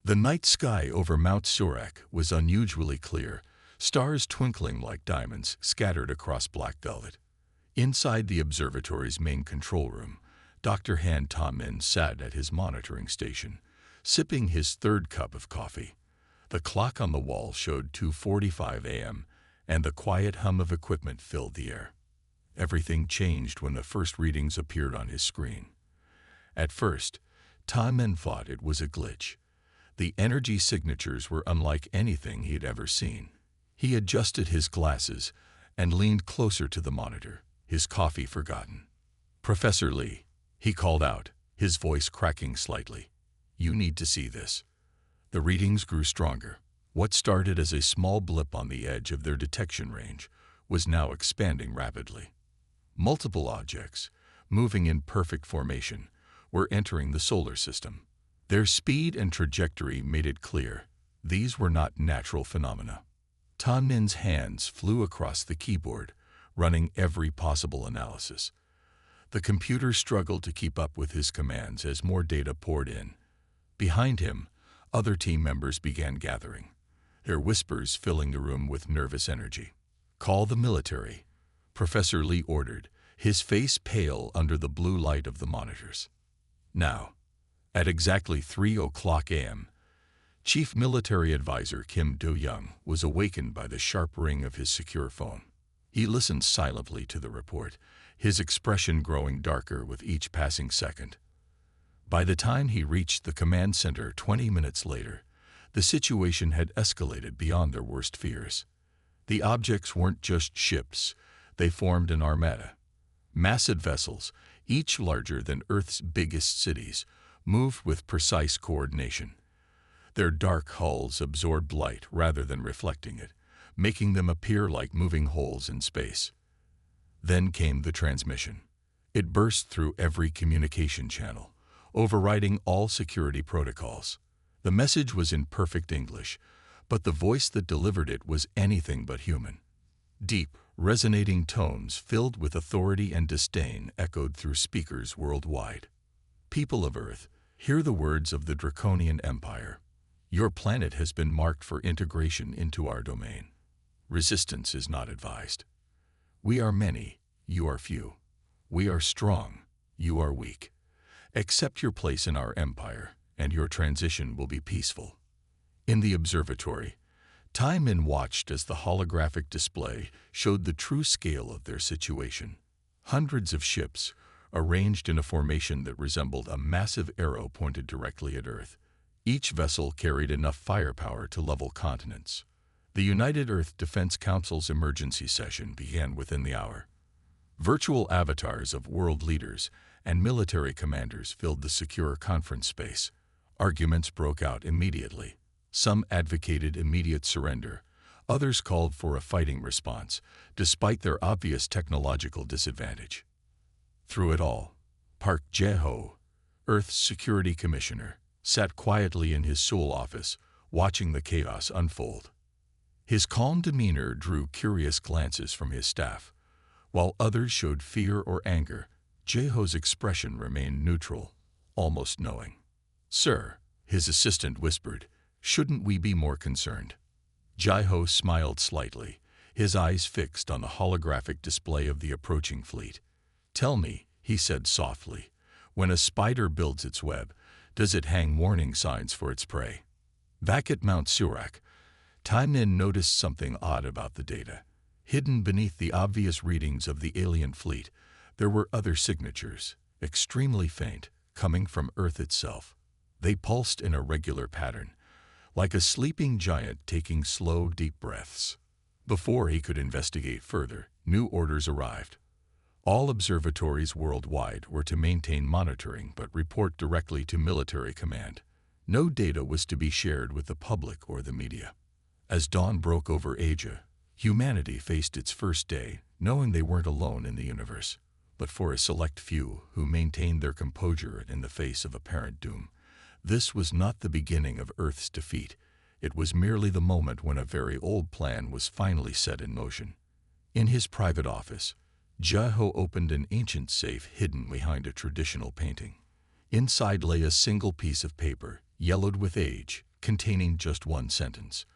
The night sky over Mount Surak was unusually clear, stars twinkling like diamonds scattered across black velvet. Inside the observatory's main control room, Dr. Han Ta-min sat at his monitoring station, sipping his third cup of coffee. The clock on the wall showed 2:45 a.m., and the quiet hum of equipment filled the air. Everything changed when the first readings appeared on his screen. At first, Ta-min thought it was a glitch. The energy signatures were unlike anything he'd ever seen. He adjusted his glasses and leaned closer to the monitor, his coffee forgotten. "Professor Lee," he called out, his voice cracking slightly. "You need to see this." The readings grew stronger. What started as a small blip on the edge of their detection range was now expanding rapidly. Multiple objects, moving in perfect formation, were entering the solar system. Their speed and trajectory made it clear these were not natural phenomena. Ta-min's hands flew across the keyboard, running every possible analysis. The computer struggled to keep up with his commands as more data poured in. Behind him, other team members began gathering, their whispers filling the room with nervous energy. "Call the military," Professor Lee ordered, his face pale under the blue light of the monitors. Now, at exactly 3:00 a.m., Chief Military Advisor Kim Do-young was awakened by the sharp ring of his secure phone. He listened silently to the report, his expression growing darker with each passing second. By the time he reached the command center 20 minutes later, the situation had escalated beyond their worst fears. The objects weren't just ships, they formed an armada. Massive vessels, each larger than Earth's biggest cities, moved with precise coordination. Their dark hulls absorbed light rather than reflecting it, making them appear like moving holes in space. Then came the transmission. It burst through every communication channel, overriding all security protocols. The message was in perfect English, but the voice that delivered it was anything but human. Deep, resonating tones filled with authority and disdain echoed through speakers worldwide. "People of Earth, hear the words of the Draconian Empire. Your planet has been marked for integration into our domain. Resistance is not advised. We are many, you are few. We are strong, you are weak. Accept your place in our empire, and your transition will be peaceful." In the observatory, Ta-min watched as the holographic display showed the true scale of their situation. Hundreds of ships, arranged in a formation that resembled a massive arrow pointed directly at Earth. Each vessel carried enough firepower to level continents. The United Earth Defense Council's emergency session began within the hour. Virtual avatars of world leaders and military commanders filled the secure conference space. Arguments broke out immediately. Some advocated immediate surrender. Others called for a fighting response, despite their obvious technological disadvantage. Through it all, Park Jae-ho, Earth's Security Commissioner, sat quietly in his Seoul office, watching the chaos unfold. His calm demeanor drew curious glances from his staff. While others showed fear or anger, Jae-ho's expression remained neutral, almost knowing. "Sir," his assistant whispered, "shouldn't we be more concerned?" Jae-ho smiled slightly, his eyes fixed on the holographic display of the approaching fleet. "Tell me," he said softly, "when a spider builds its web, does it hang warning signs for its prey?" Back at Mount Surak, Ta-min noticed something odd about the data. Hidden beneath the obvious readings of the alien fleet, there were other signatures, extremely faint, coming from Earth itself. They pulsed in a regular pattern, like a sleeping giant taking slow, deep breaths. Before he could investigate further, new orders arrived. All observatories worldwide were to maintain monitoring but report directly to military command. No data was to be shared with the public or the media. As dawn broke over Asia, humanity faced its first day, knowing they weren't alone in the universe. But for a select few who maintained their composure in the face of apparent doom, this was not the beginning of Earth's defeat. It was merely the moment when a very old plan was finally set in motion. In his private office, Jae-ho opened an ancient safe hidden behind a traditional painting. Inside lay a single piece of paper, yellowed with age, containing just one sentence.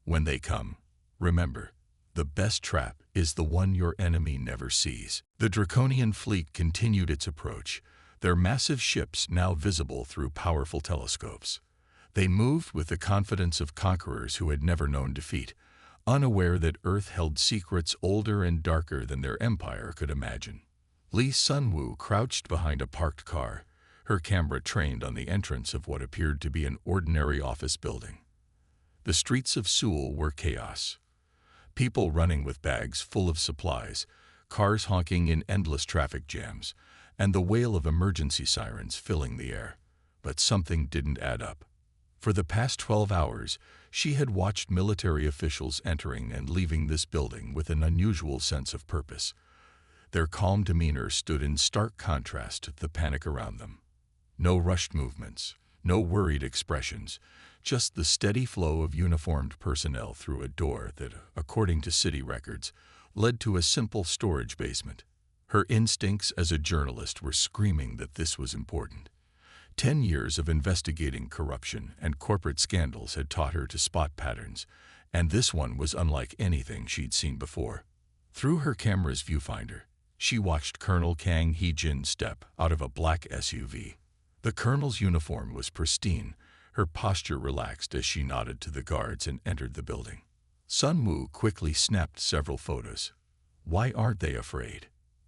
When they come, remember, the best trap is the one your enemy never sees. The Draconian fleet continued its approach, their massive ships now visible through powerful telescopes. They moved with the confidence of conquerors who had never known defeat, unaware that Earth held secrets older and darker than their empire could imagine. Li Sunwu crouched behind a parked car, her camera trained on the entrance of what appeared to be an ordinary office building. The streets of Seoul were chaos. People running with bags full of supplies, cars honking in endless traffic jams, and the wail of emergency sirens filling the air. But something didn't add up. For the past 12 hours, she had watched military officials entering and leaving this building with an unusual sense of purpose. Their calm demeanor stood in stark contrast to the panic around them. No rushed movements, no worried expressions, just the steady flow of uniformed personnel through a door that, according to city records, led to a simple storage basement. Her instincts as a journalist were screaming that this was important. 10 years of investigating corruption and corporate scandals had taught her to spot patterns, and this one was unlike anything she'd seen before. Through her camera's viewfinder, she watched Colonel Kang Hee-jin step out of a black SUV. The colonel's uniform was pristine, her posture relaxed as she nodded to the guards and entered the building. Sun Woo quickly snapped several photos. Why aren't they afraid?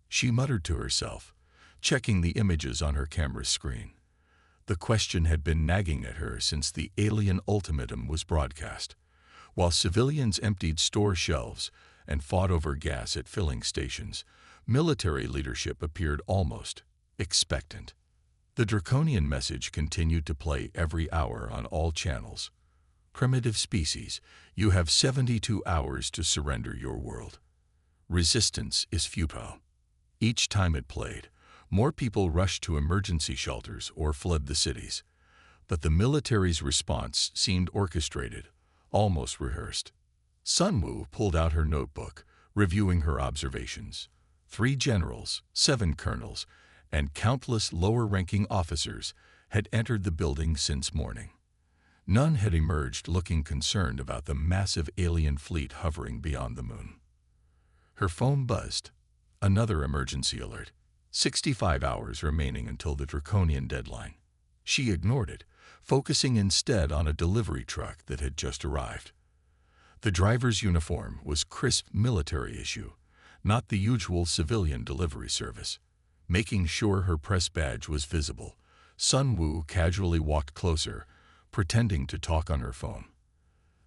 She muttered to herself, checking the images on her camera's screen. The question had been nagging at her since the alien ultimatum was broadcast. While civilians emptied store shelves and fought over gas at filling stations, military leadership appeared almost expectant. The draconian message continued to play every hour on all channels. Primitive species, you have 72 hours to surrender your world. Resistance is futile. Each time it played, more people rushed to emergency shelters or fled the cities. But the military's response seemed orchestrated, almost rehearsed. Sun Woo pulled out her notebook, reviewing her observations. 3 generals, 7 colonels, and countless lower-ranking officers had entered the building since morning. None had emerged looking concerned about the massive alien fleet hovering beyond the moon. Her phone buzzed. Another emergency alert. 65 hours remaining until the draconian deadline. She ignored it, focusing instead on a delivery truck that had just arrived. The driver's uniform was crisp military issue, not the usual civilian delivery service. Making sure her press badge was visible, Sun Woo casually walked closer, pretending to talk on her phone.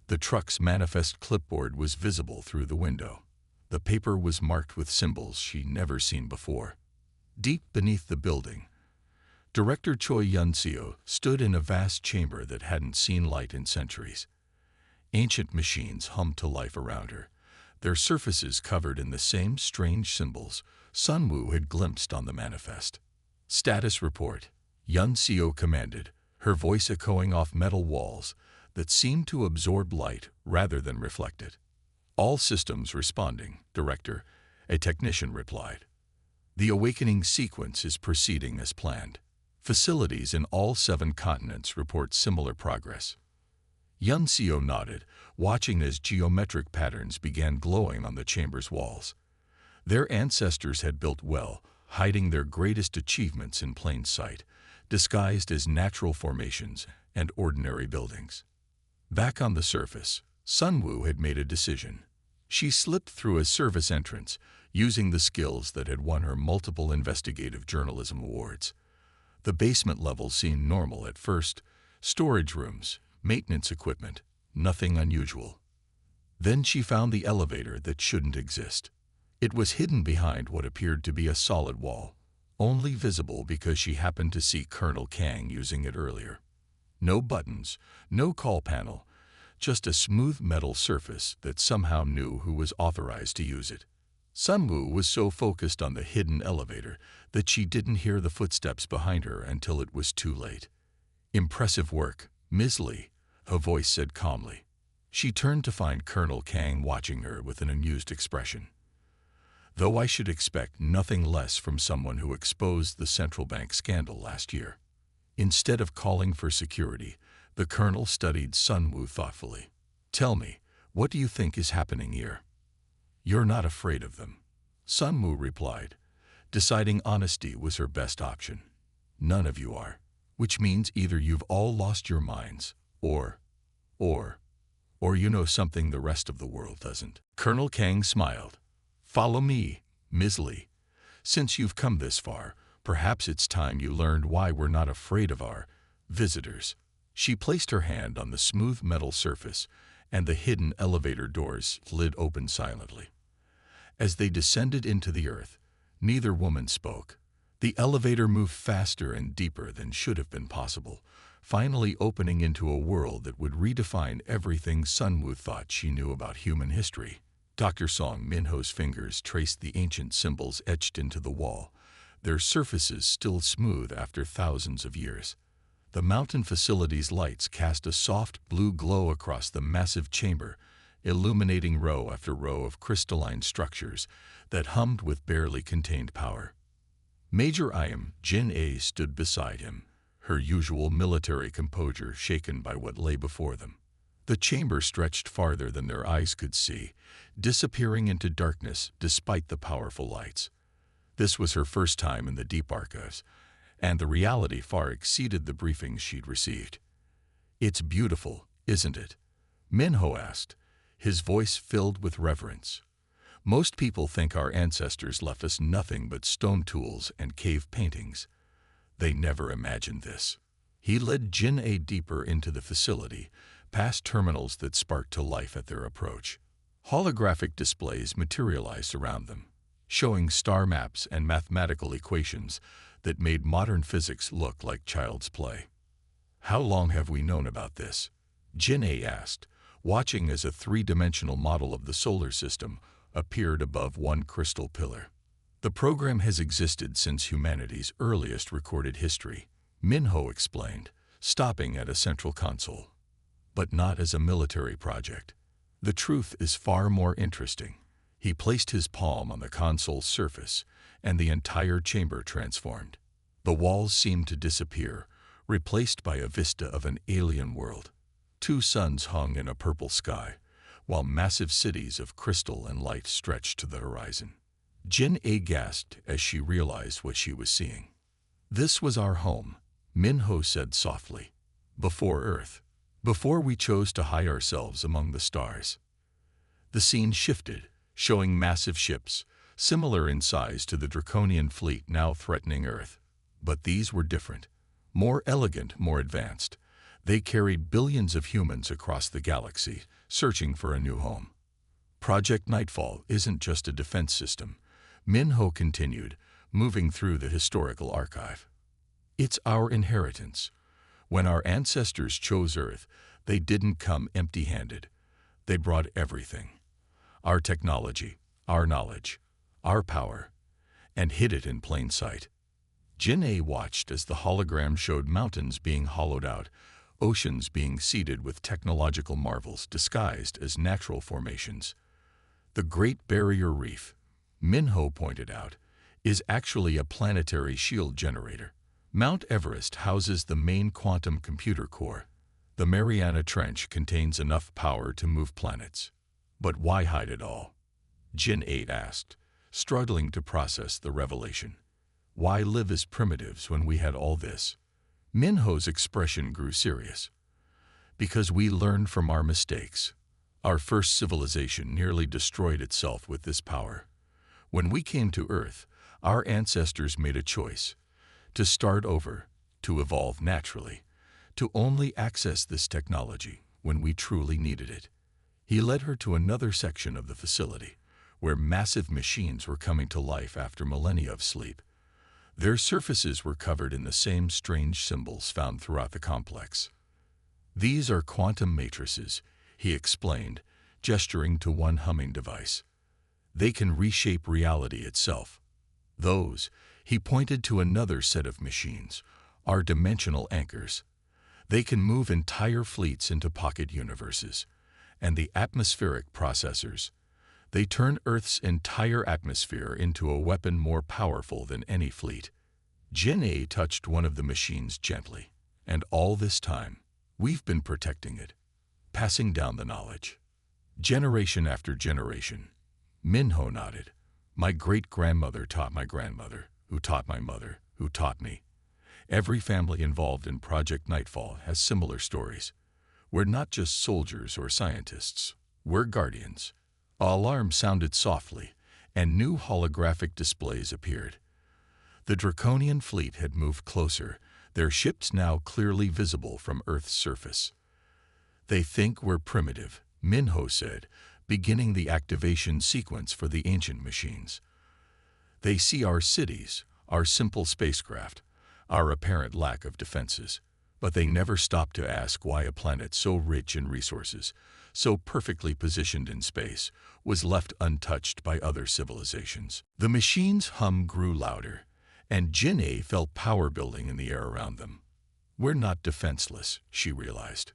The truck's manifest clipboard was visible through the window. The paper was marked with symbols she'd never seen before. Deep beneath the building, Director Choi Yun-seo stood in a vast chamber that hadn't seen light in centuries. Ancient machines hummed to life around her, their surfaces covered in the same strange symbols Sun Woo had glimpsed on the manifest. Status report, Yun-seo commanded, her voice echoing off metal walls that seemed to absorb light rather than reflect it. All systems responding, Director, a technician replied. The awakening sequence is proceeding as planned. Facilities in all 7 continents report similar progress. Yun-seo nodded, watching as geometric patterns began glowing on the chamber's walls. Their ancestors had built well, hiding their greatest achievements in plain sight, disguised as natural formations and ordinary buildings. Back on the surface, Sun Woo had made a decision. She slipped through a service entrance, using the skills that had won her multiple investigative journalism awards. The basement level seemed normal at first, storage rooms, maintenance equipment, nothing unusual. Then she found the elevator that shouldn't exist. It was hidden behind what appeared to be a solid wall, only visible because she happened to see Colonel Kang using it earlier. No buttons, no call panel, just a smooth metal surface that somehow knew who was authorized to use it. Sun Woo was so focused on the hidden elevator that she didn't hear the footsteps behind her until it was too late. "Impressive work, Ms. Lee," a voice said calmly. She turned to find Colonel Kang watching her with an amused expression. "Though I should expect nothing less from someone who exposed the central bank scandal last year." Instead of calling for security, The colonel studied Sun Wu thoughtfully. "Tell me, what do you think is happening here?" "You're not afraid of them," Sun Wu replied, deciding honesty was her best option. "None of you are, which means either you've all lost your minds, or you know something the rest of the world doesn't." Colonel Kang smiled. "Follow me, Ms. Li. Since you've come this far, perhaps it's time you learned why we're not afraid of our visitors." She placed her hand on the smooth metal surface, and the hidden elevator doors slid open silently. As they descended into the earth, neither woman spoke. The elevator moved faster and deeper than should have been possible, finally opening into a world that would redefine everything Sun Wu thought she knew about human history. Dr. Song Minho's fingers traced the ancient symbols etched into the wall, their surfaces still smooth after thousands of years. The mountain facility's lights cast a soft blue glow across the massive chamber, illuminating row after row of crystalline structures that hummed with barely contained power. Major Iam Jin-A stood beside him, her usual military composure shaken by what lay before them. The chamber stretched farther than their eyes could see, disappearing into darkness despite the powerful lights. This was her first time in the deep archives, and the reality far exceeded the briefings she'd received. "It's beautiful, isn't it?" Minho asked, his voice filled with reverence. "Most people think our ancestors left us nothing but stone tools and cave paintings. They never imagined this." He led Jin-A deeper into the facility, past terminals that sparked to life at their approach. Holographic displays materialized around them, showing star maps and mathematical equations that made modern physics look like child's play. "How long have we known about this?" Jin-A asked, watching as a three-dimensional model of the solar system appeared above one crystal pillar. "The program has existed since humanity's earliest recorded history," Minho explained, stopping at a central console. "But not as a military project. The truth is far more interesting." He placed his palm on the console's surface, and the entire chamber transformed. The walls seemed to disappear, replaced by a vista of an alien world. 2 suns hung in a purple sky, while massive cities of crystal and light stretched to the horizon. Jin-A gasped as she realized what she was seeing. "This was our home," Minho said softly. "Before Earth. Before we chose to hide ourselves among the stars." The scene shifted, showing massive ships, similar in size to the draconian fleet now threatening Earth. But these were different. More elegant, more advanced. They carried billions of humans across the galaxy, searching for a new home. "Project Nightfall isn't just a defense system," Minho continued, moving through the historical archive. "It's our inheritance. When our ancestors chose Earth, they didn't come empty-handed. They brought everything. Our technology, our knowledge, our power, and hid it in plain sight." Jin-A watched as the hologram showed mountains being hollowed out, oceans being seeded with technological marvels disguised as natural formations. "The Great Barrier Reef," Minho pointed out, is actually a planetary shield generator. Mount Everest houses the main quantum computer core. The Mariana Trench contains enough power to move planets. "But why hide it all?" Jin-A asked, struggling to process the revelation. "Why live as primitives when we had all this?" Minho's expression grew serious. "Because we learned from our mistakes. Our first civilization nearly destroyed itself with this power. When we came to Earth, our ancestors made a choice. To start over, to evolve naturally, to only access this technology when we truly needed it." He led her to another section of the facility, where massive machines were coming to life after millennia of sleep. Their surfaces were covered in the same strange symbols found throughout the complex. "These are quantum matrices," he explained, gesturing to one humming device. "They can reshape reality itself. Those," he pointed to another set of machines, "are dimensional anchors. They can move entire fleets into pocket universes. And the atmospheric processors, they turn Earth's entire atmosphere into a weapon more powerful than any fleet." Jin-A touched one of the machines gently. "And all this time, We've been protecting it, passing down the knowledge. Generation after generation. Minho nodded. My great-grandmother taught my grandmother, who taught my mother, who taught me. Every family involved in Project Nightfall has similar stories. We're not just soldiers or scientists. We're guardians. An alarm sounded softly, and new holographic displays appeared. The Draconian fleet had moved closer, their ships now clearly visible from Earth's surface. They think we're primitive, Minho said, beginning the activation sequence for the ancient machines. They see our cities, our simple spacecraft, our apparent lack of defenses, but they never stop to ask why a planet so rich in resources, so perfectly positioned in space, was left untouched by other civilizations. The machine's hum grew louder, and Jin'ei felt power building in the air around them. We're not defenseless, she realized.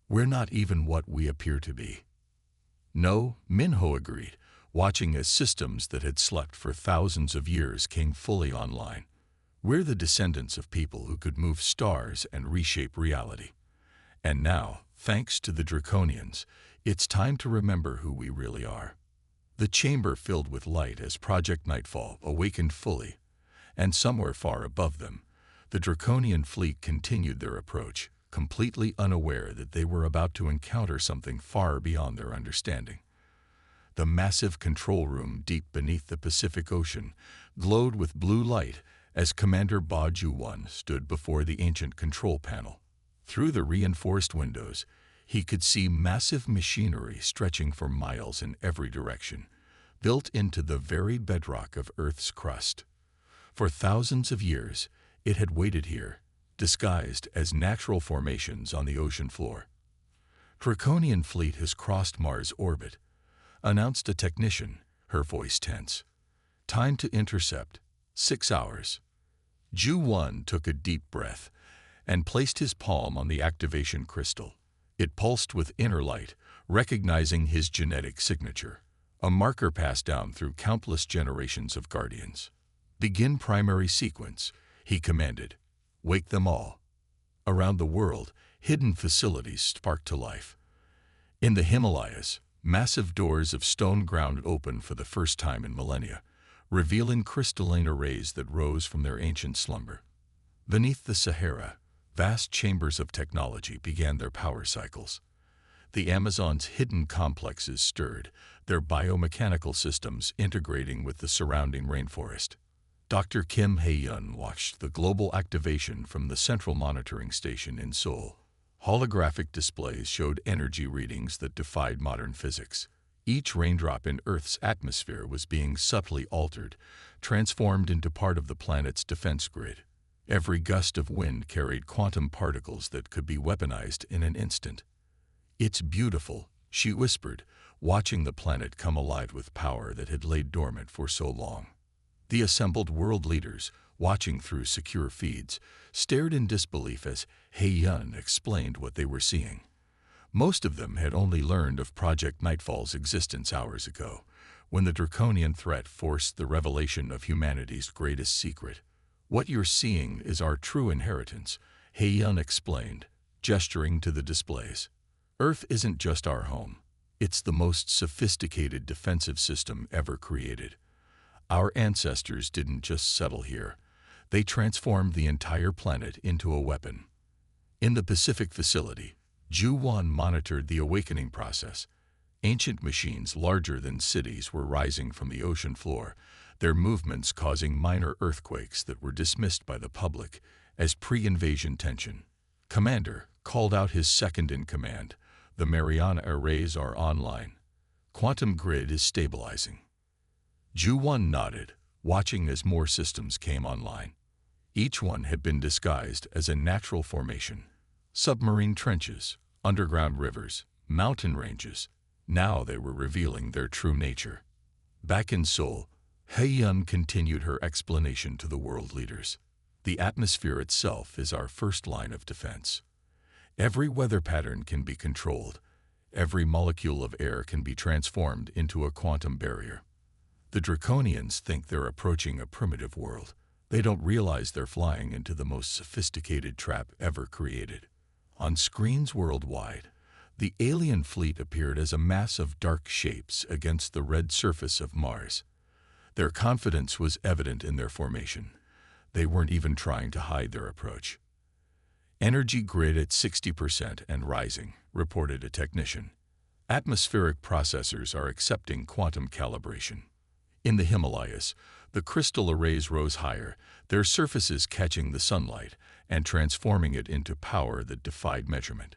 We're not even what we appear to be. No, Minho agreed, watching as systems that had slept for thousands of years came fully online. We're the descendants of people who could move stars and reshape reality. And now, thanks to the Draconians, it's time to remember who we really are. The chamber filled with light as Project Nightfall awakened fully, and somewhere far above them, the Draconian fleet continued their approach, completely unaware that they were about to encounter something far beyond their understanding. The massive control room deep beneath the Pacific Ocean glowed with blue light as Commander Ba Ju-1 stood before the ancient control panel. Through the reinforced windows, he could see massive machinery stretching for miles in every direction, built into the very bedrock of Earth's crust. For thousands of years, it had waited here, disguised as natural formations on the ocean floor. Draconian fleet has crossed Mars' orbit, announced a technician, her voice tense. Time to intercept, 6 hours. Ju-1 took a deep breath and placed his palm on the activation crystal. It pulsed with inner light, recognizing his genetic signature, a marker passed down through countless generations of guardians. Begin primary sequence, he commanded. Wake them all. Around the world, hidden facilities sparked to life. In the Himalayas, massive doors of stone ground opened for the first time in millennia, revealing crystalline arrays that rose from their ancient slumber. Beneath the Sahara, vast chambers of technology began their power cycles. The Amazon's hidden complexes stirred, their biomechanical systems integrating with the surrounding rainforest. Dr. Kim Hae-yun watched the global activation from the central monitoring station in Seoul. Holographic displays showed energy readings that defied modern physics. Each raindrop in Earth's atmosphere was being subtly altered, transformed into part of the planet's defense grid. Every gust of wind carried quantum particles that could be weaponized in an instant. It's beautiful, she whispered, watching the planet come alive with power that had laid dormant for so long. The assembled world leaders, watching through secure feeds, stared in disbelief as Hae-yun explained what they were seeing. Most of them had only learned of Project Nightfall's existence hours ago, when the Draconian threat forced the revelation of humanity's greatest secret. What you're seeing is our true inheritance, Hae-yun explained, gesturing to the displays. Earth isn't just our home. It's the most sophisticated defensive system ever created. Our ancestors didn't just settle here. They transformed the entire planet into a weapon. In the Pacific facility, Ju-1 monitored the awakening process. Ancient machines larger than cities were rising from the ocean floor, their movements causing minor earthquakes that were dismissed by the public as pre-invasion tension. Commander called out his second-in-command. The Mariana arrays are online. Quantum grid is stabilizing. Ju-1 nodded, watching as more systems came online. Each one had been disguised as a natural formation. Submarine trenches, underground rivers, mountain ranges. Now they were revealing their true nature. Back in Seoul, Hae-yun continued her explanation to the world leaders. The atmosphere itself is our first line of defense. Every weather pattern can be controlled. Every molecule of air can be transformed into a quantum barrier. The Draconians think they're approaching a primitive world. They don't realize they're flying into the most sophisticated trap ever created. On screens worldwide, the alien fleet appeared as a mass of dark shapes against the red surface of Mars. Their confidence was evident in their formation. They weren't even trying to hide their approach. "Energy grid at 60% and rising," reported a technician. "Atmospheric processors are accepting quantum calibration." In the Himalayas, the crystal arrays rose higher, their surfaces catching the sunlight and transforming it into power that defied measurement.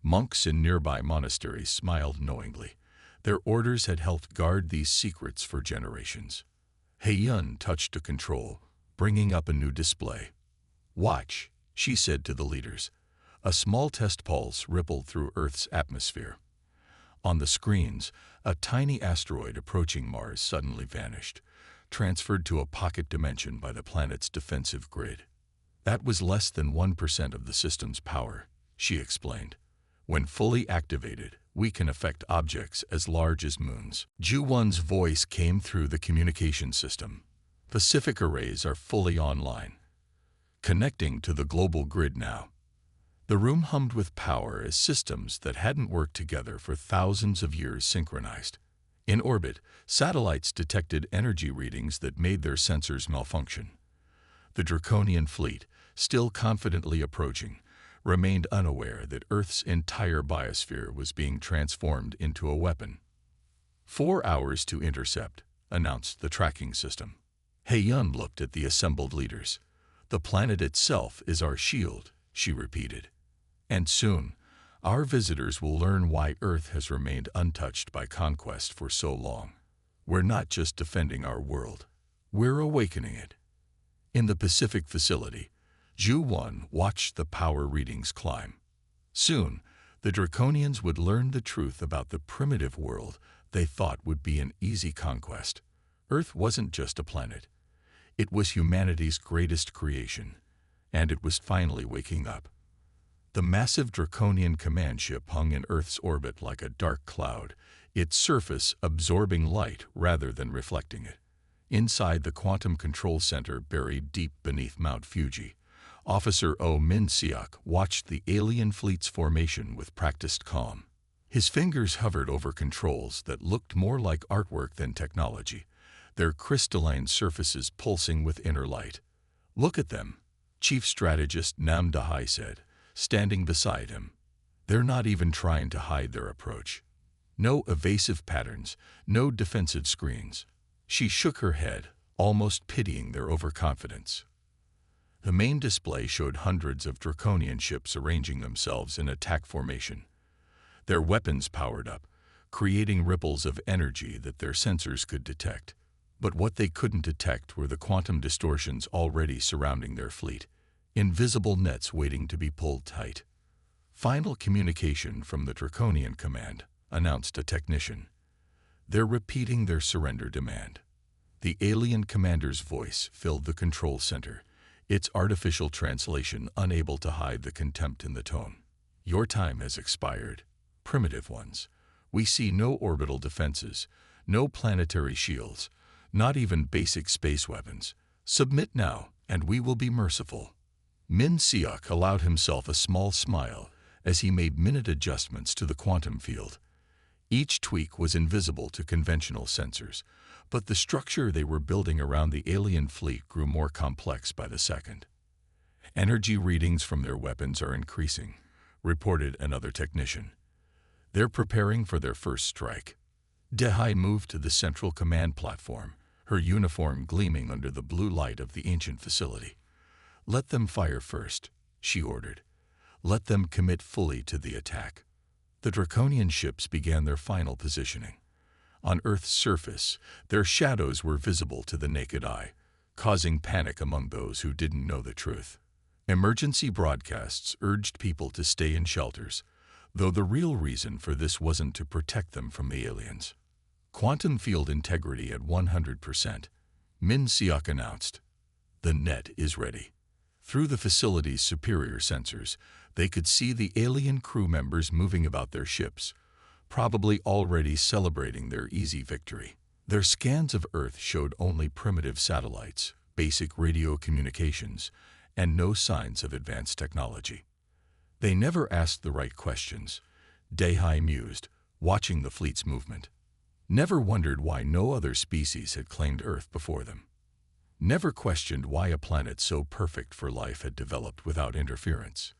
Monks in nearby monasteries smiled knowingly. Their orders had helped guard these secrets for generations. He-Yun touched a control, bringing up a new display. "Watch," she said to the leaders. A small test pulse rippled through Earth's atmosphere. On the screens, a tiny asteroid approaching Mars suddenly vanished, transferred to a pocket dimension by the planet's defensive grid. "That was less than 1% of the system's power," she explained. "When fully activated, we can affect objects as large as moons." Ju-Won's voice came through the communication system. "Pacific arrays are fully online. Connecting to the global grid now." The room hummed with power as systems that hadn't worked together for thousands of years synchronized. In orbit, satellites detected energy readings that made their sensors malfunction. The Draconian fleet, still confidently approaching, remained unaware that Earth's entire biosphere was being transformed into a weapon. "4 hours to intercept," announced the tracking system. He-Yun looked at the assembled leaders. "The planet itself is our shield," she repeated. "And soon, our visitors will learn why Earth has remained untouched by conquest for so long. We're not just defending our world, we're awakening it." In the Pacific facility, Ju-Won watched the power readings climb. Soon, the Draconians would learn the truth about the primitive world they thought would be an easy conquest. Earth wasn't just a planet. It was humanity's greatest creation, and it was finally waking up. The massive Draconian command ship hung in Earth's orbit like a dark cloud, its surface absorbing light rather than reflecting it. Inside the quantum control center buried deep beneath Mount Fuji, Officer Oh Min-seok watched the alien fleet's formation with practiced calm. His fingers hovered over controls that looked more like artwork than technology, their crystalline surfaces pulsing with inner light. "Look at them," Chief Strategist Nam Dahai said, standing beside him. "They're not even trying to hide their approach. No evasive patterns, no defensive screens." She shook her head, almost pitying their overconfidence. The main display showed hundreds of Draconian ships arranging themselves in attack formation. Their weapons powered up, creating ripples of energy that their sensors could detect. But what they couldn't detect were the quantum distortions already surrounding their fleet, invisible nets waiting to be pulled tight. "Final communication from the Draconian command," announced a technician. "They're repeating their surrender demand." The alien commander's voice filled the control center, its artificial translation unable to hide the contempt in the tone. "Your time has expired, primitive ones. We see no orbital defenses, no planetary shields, not even basic space weapons. Submit now, and we will be merciful." Min-seok allowed himself a small smile as he made minute adjustments to the quantum field. Each tweak was invisible to conventional sensors, but the structure they were building around the alien fleet grew more complex by the second. "Energy readings from their weapons are increasing," reported another technician. "They're preparing for their first strike." Dehai moved to the central command platform, her uniform gleaming under the blue light of the ancient facility. "Let them fire first," she ordered. "Let them commit fully to the attack." The Draconian ships began their final positioning. On Earth's surface, their shadows were visible to the naked eye, causing panic among those who didn't know the truth. Emergency broadcasts urged people to stay in shelters, though the real reason for this wasn't to protect them from the aliens. "Quantum field integrity at 100%, Min-seok announced. "The net is ready." Through the facility's superior sensors, they could see the alien crew members moving about their ships, probably already celebrating their easy victory. Their scans of Earth showed only primitive satellites, basic radio communications, and no signs of advanced technology. They never asked the right questions, Dehai mused, watching the fleet's movement. Never wondered why no other species had claimed Earth before them. Never questioned why a planet so perfect for life had developed without interference.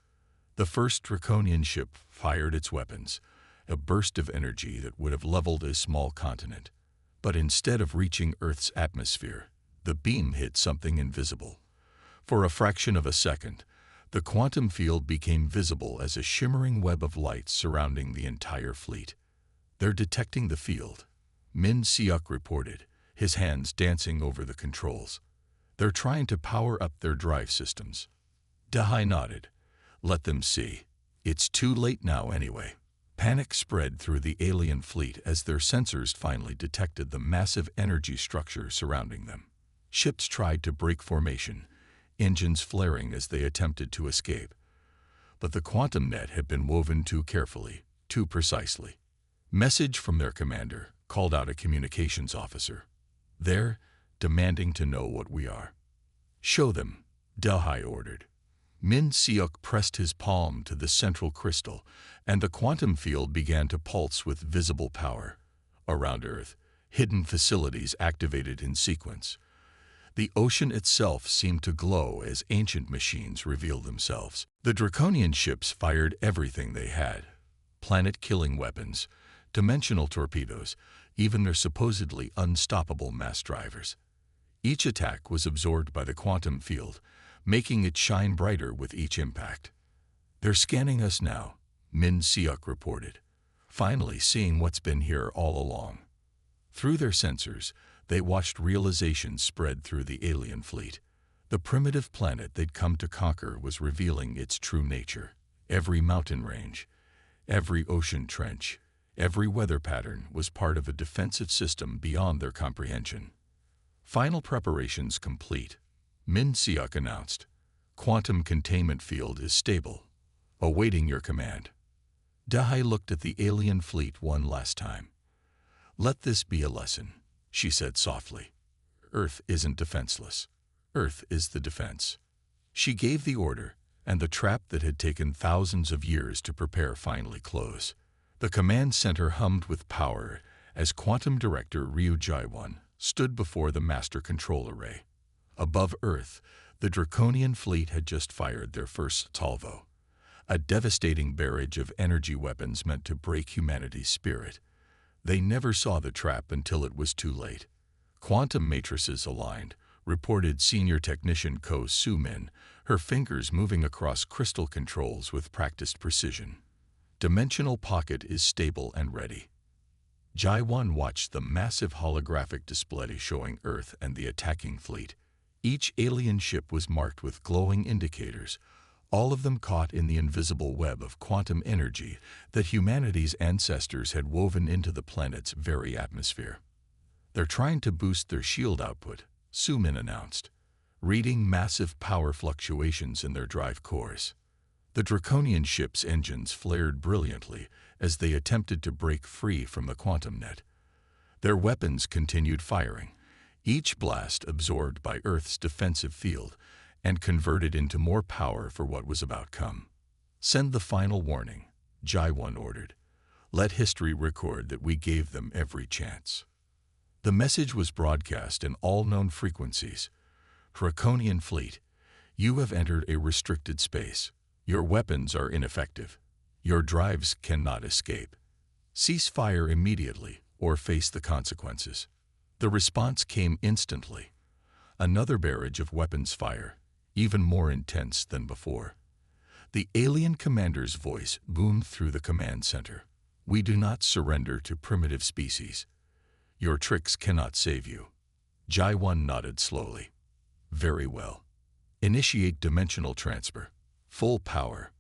The first Draconian ship fired its weapons, a burst of energy that would have leveled a small continent. But instead of reaching Earth's atmosphere, the beam hit something invisible. For a fraction of a second, the quantum field became visible as a shimmering web of light surrounding the entire fleet. "They're detecting the field," Min Seok reported, his hands dancing over the controls. "They're trying to power up their drive systems." Dehai nodded. "Let them see. It's too late now anyway." Panic spread through the alien fleet as their sensors finally detected the massive energy structure surrounding them. Ships tried to break formation, engines flaring as they attempted to escape. But the quantum net had been woven too carefully, too precisely. "Message from their commander," called out a communications officer. "They're demanding to know what we are." "Show them," Dehai ordered. Min Seok pressed his palm to the central crystal, and the quantum field began to pulse with visible power. Around Earth, hidden facilities activated in sequence. The ocean itself seemed to glow as ancient machines revealed themselves. The Draconian ships fired everything they had: planet-killing weapons, dimensional torpedoes, even their supposedly unstoppable mass drivers. Each attack was absorbed by the quantum field, making it shine brighter with each impact. "They're scanning us now," Min Seok reported, finally seeing what's been here all along. Through their sensors, they watched realization spread through the alien fleet. The primitive planet they'd come to conquer was revealing its true nature. Every mountain range, every ocean trench, every weather pattern was part of a defensive system beyond their comprehension. "Final preparations complete," Min Seok announced. "Quantum containment field is stable. Awaiting your command." Dehai looked at the alien fleet one last time. "Let this be a lesson," she said softly. "Earth isn't defenseless. Earth is the defense." She gave the order, and the trap that had taken thousands of years to prepare finally closed. The command center hummed with power as Quantum Director Ryu Jaiwon stood before the master control array. Above Earth, the Draconian fleet had just fired their first salvo, a devastating barrage of energy weapons meant to break humanity's spirit. They never saw the trap until it was too late. "Quantum matrices aligned," reported Senior Technician Ko Soo-min, her fingers moving across crystal controls with practiced precision. "Dimensional pocket is stable and ready." Jaiwon watched the massive holographic display showing Earth and the attacking fleet. Each alien ship was marked with glowing indicators, all of them caught in the invisible web of quantum energy that humanity's ancestors had woven into the planet's very atmosphere. "They're trying to boost their shield output," Soo-min announced, reading massive power fluctuations in their drive cores. The Draconian ship's engines flared brilliantly as they attempted to break free from the quantum net. Their weapons continued firing, each blast absorbed by Earth's defensive field and converted into more power for what was about come. "Send the final warning," Jaiwon ordered. "Let history record that we gave them every chance." The message was broadcast in all known frequencies. "Draconian fleet, you have entered a restricted space. Your weapons are ineffective. Your drives cannot escape. Cease fire immediately or face the consequences." The response came instantly. Another barrage of weapons fire, even more intense than before. The alien commander's voice boomed through the command center. "We do not surrender to primitive species. Your tricks cannot save you." Jaiwon nodded slowly. "Very well. Initiate dimensional transfer. Full power."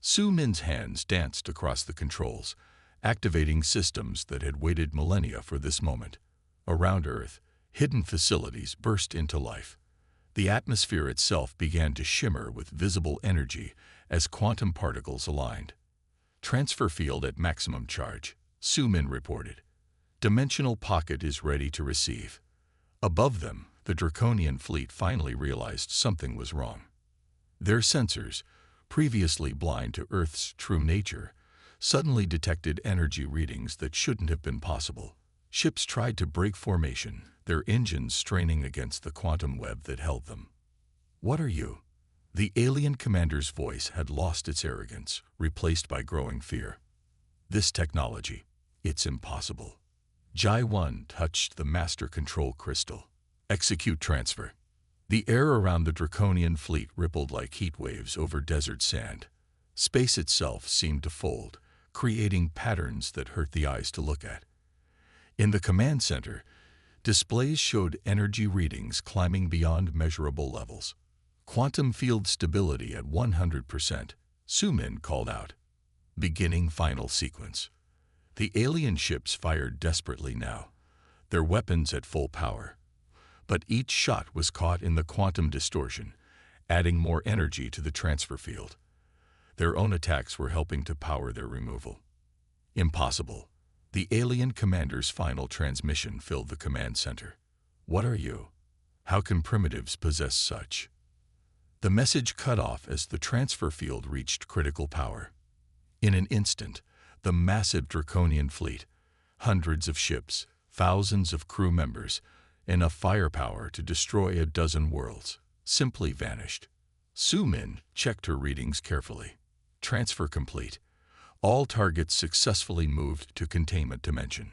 Soo-min's hands danced across the controls, activating systems that had waited millennia for this moment. Around Earth, hidden facilities burst into life. The atmosphere itself began to shimmer with visible energy as quantum particles aligned. "Transfer field at maximum charge," Soo-min reported. "Dimensional pocket is ready to receive." Above them, the Draconian fleet finally realized something was wrong. Their sensors, previously blind to Earth's true nature, suddenly detected energy readings that shouldn't have been possible. Ships tried to break formation, their engines straining against the quantum web that held them. "What are you?" The alien commander's voice had lost its arrogance, replaced by growing fear. "This technology, it's impossible." Jai-1 touched the master control crystal. "Execute transfer." The air around the draconian fleet rippled like heat waves over desert sand. Space itself seemed to fold, creating patterns that hurt the eyes to look at. In the command center, displays showed energy readings climbing beyond measurable levels. "Quantum field stability at 100%, Sumin called out. "Beginning final sequence." The alien ships fired desperately now, their weapons at full power. But each shot was caught in the quantum distortion, adding more energy to the transfer field. Their own attacks were helping to power their removal. "Impossible." The alien commander's final transmission filled the command center. "What are you? How can primitives possess such?" The message cut off as the transfer field reached critical power. In an instant, the massive draconian fleet, hundreds of ships, thousands of crew members, enough firepower to destroy a dozen worlds, simply vanished. Sumin checked her readings carefully. Transfer complete. All targets successfully moved to containment dimension.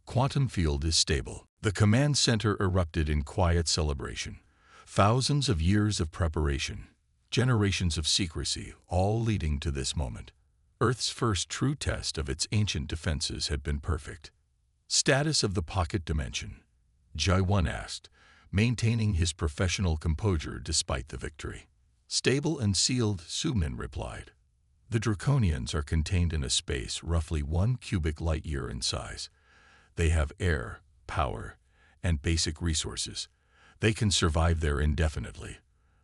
Quantum field is stable. The command center erupted in quiet celebration. Thousands of years of preparation, generations of secrecy, all leading to this moment. Earth's first true test of its ancient defenses had been perfect. "Status of the pocket dimension?" Jai-1 asked, maintaining his professional composure despite the victory. "Stable and sealed," Sumin replied. "The Draconians are contained in a space roughly 1 cubic light-year in size. They have air, power, and basic resources. They can survive there indefinitely,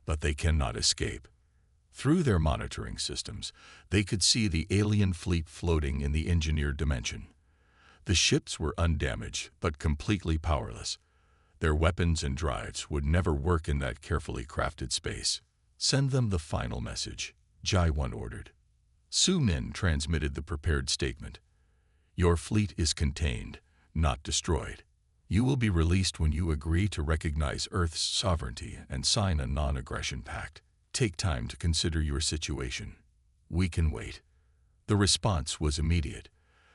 but they cannot escape." Through their monitoring systems, they could see the alien fleet floating in the engineered dimension. The ships were undamaged, but completely powerless. Their weapons and drives would never work in that carefully crafted space. "Send them the final message," Jai-1 ordered. Sumin transmitted the prepared statement. "Your fleet is contained, not destroyed. You will be released when you agree to recognize Earth's sovereignty and sign a non-aggression pact. Take time to consider your situation. We can wait." The response was immediate.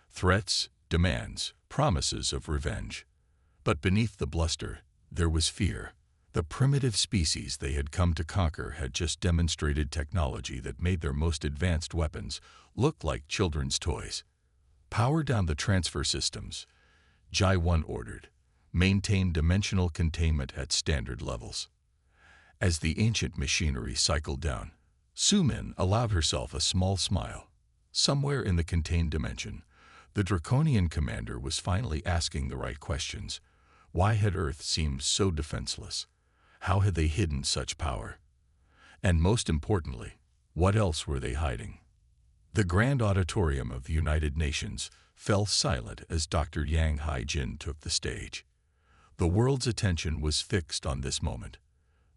Threats, demands, promises of revenge. But beneath the bluster, there was fear. The primitive species they had come to conquer had just demonstrated technology that made their most advanced weapons look like children's toys. "Power down the transfer systems," Jai-1 ordered. "Maintain dimensional containment at standard levels." As the ancient machinery cycled down, Sumin allowed herself a small smile. Somewhere in the contained dimension, the Draconian commander was finally asking the right questions. Why had Earth seemed so defenseless? How had they hidden such power? And most importantly, what else were they hiding? The grand auditorium of the United Nations fell silent as Dr. Yang Haijin took the stage. The world's attention was fixed on this moment,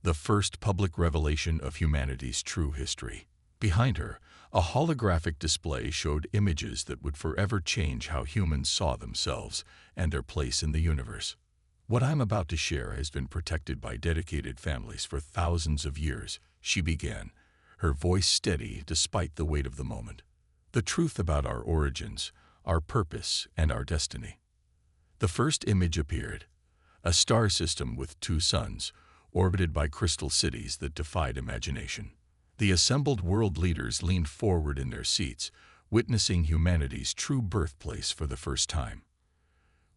the first public revelation of humanity's true history. Behind her, a holographic display showed images that would forever change how humans saw themselves and their place in the universe. "What I'm about to share has been protected by dedicated families for thousands of years," she began, her voice steady despite the weight of the moment. "The truth about our origins, our purpose, and our destiny." The first image appeared, a star system with 2 suns, orbited by crystal cities that defied imagination. The assembled world leaders leaned forward in their seats, witnessing humanity's true birthplace for the first time.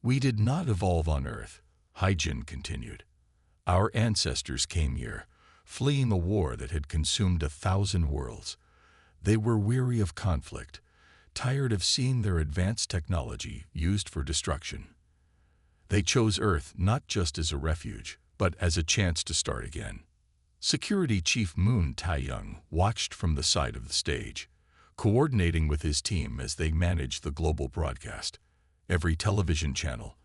"We did not evolve on Earth," Haijin continued. "Our ancestors came here, fleeing a war that had consumed 1,000 worlds. They were weary of conflict, tired of seeing their advanced technology used for destruction. They chose Earth not just as a refuge, but as a chance to start again." Security Chief Moon Taeyong watched from the side of the stage, coordinating with his team as they managed the global broadcast. Every television channel,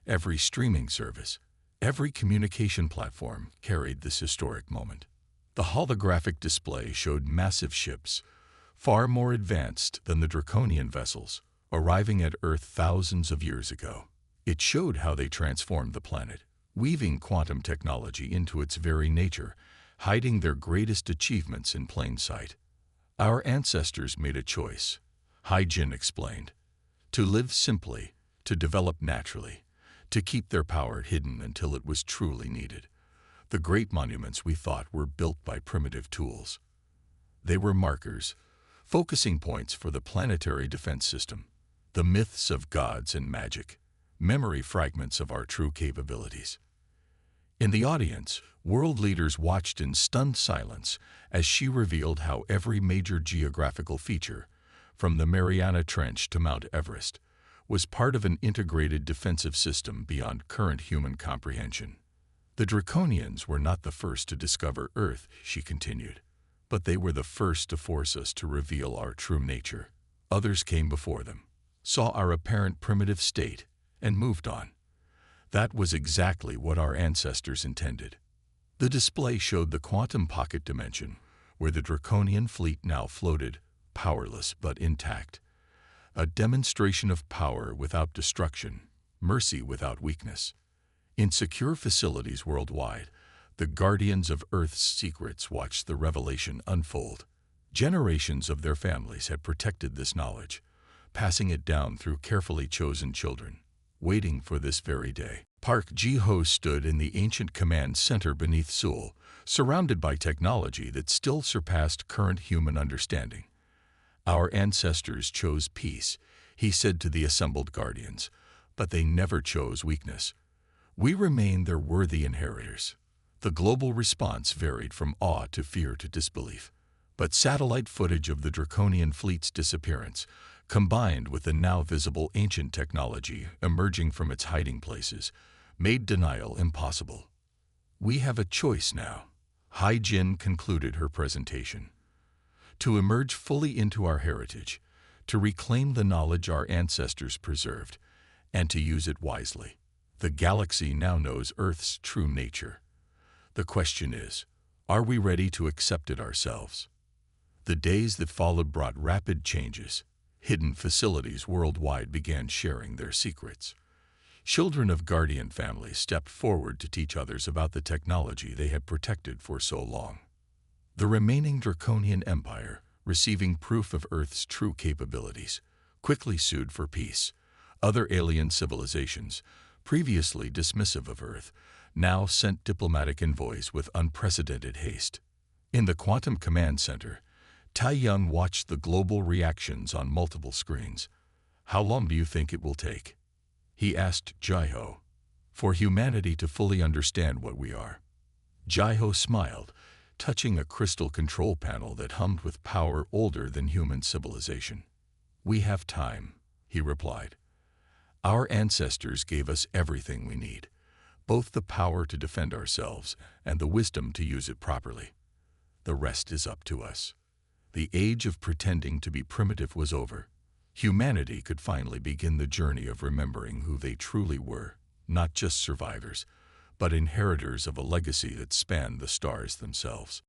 every streaming service, every communication platform carried this historic moment. The holographic display showed massive ships, far more advanced than the draconian vessels, arriving at Earth thousands of years ago. It showed how they transformed the planet, weaving quantum technology into its very nature, hiding their greatest achievements in plain sight. Our ancestors made a choice, Hai-Jin explained, to live simply, to develop naturally, to keep their power hidden until it was truly needed. The great monuments we thought were built by primitive tools. They were markers, focusing points for the planetary defense system, the myths of gods and magic, memory fragments of our true capabilities. In the audience, world leaders watched in stunned silence as she revealed how every major geographical feature, from the Mariana Trench to Mount Everest, was part of an integrated defensive system beyond current human comprehension. The Draconians were not the first to discover Earth, she continued, but they were the first to force us to reveal our true nature. Others came before them, saw our apparent primitive state, and moved on. That was exactly what our ancestors intended. The display showed the quantum pocket dimension, where the Draconian fleet now floated, powerless but intact. A demonstration of power without destruction, mercy without weakness. In secure facilities worldwide, the guardians of Earth's secrets watched the revelation unfold. Generations of their families had protected this knowledge, passing it down through carefully chosen children, waiting for this very day. Park Ji-ho stood in the ancient command center beneath Seoul, surrounded by technology that still surpassed current human understanding. Our ancestors chose peace, he said to the assembled guardians, but they never chose weakness. We remain their worthy inheritors. The global response varied from awe to fear to disbelief. But satellite footage of the Draconian fleet's disappearance, combined with the now visible ancient technology emerging from its hiding places, made denial impossible. We have a choice now, Hai-Jin concluded her presentation. To emerge fully into our heritage, to reclaim the knowledge our ancestors preserved, and to use it wisely. The galaxy now knows Earth's true nature. The question is, are we ready to accept it ourselves? The days that followed brought rapid changes. Hidden facilities worldwide began sharing their secrets. Children of guardian families stepped forward to teach others about the technology they had protected for so long. The remaining Draconian Empire, receiving proof of Earth's true capabilities, quickly sued for peace. Other alien civilizations, previously dismissive of Earth, now sent diplomatic envoys with unprecedented haste. In the Quantum Command Center, Tai-Young watched the global reactions on multiple screens. How long do you think it will take? He asked Ji-ho. For humanity to fully understand what we are. Ji-ho smiled, touching a crystal control panel that hummed with power older than human civilization. We have time, he replied. Our ancestors gave us everything we need, both the power to defend ourselves and the wisdom to use it properly. The rest is up to us. The age of pretending to be primitive was over. Humanity could finally begin the journey of remembering who they truly were, not just survivors, but inheritors of a legacy that spanned the stars themselves.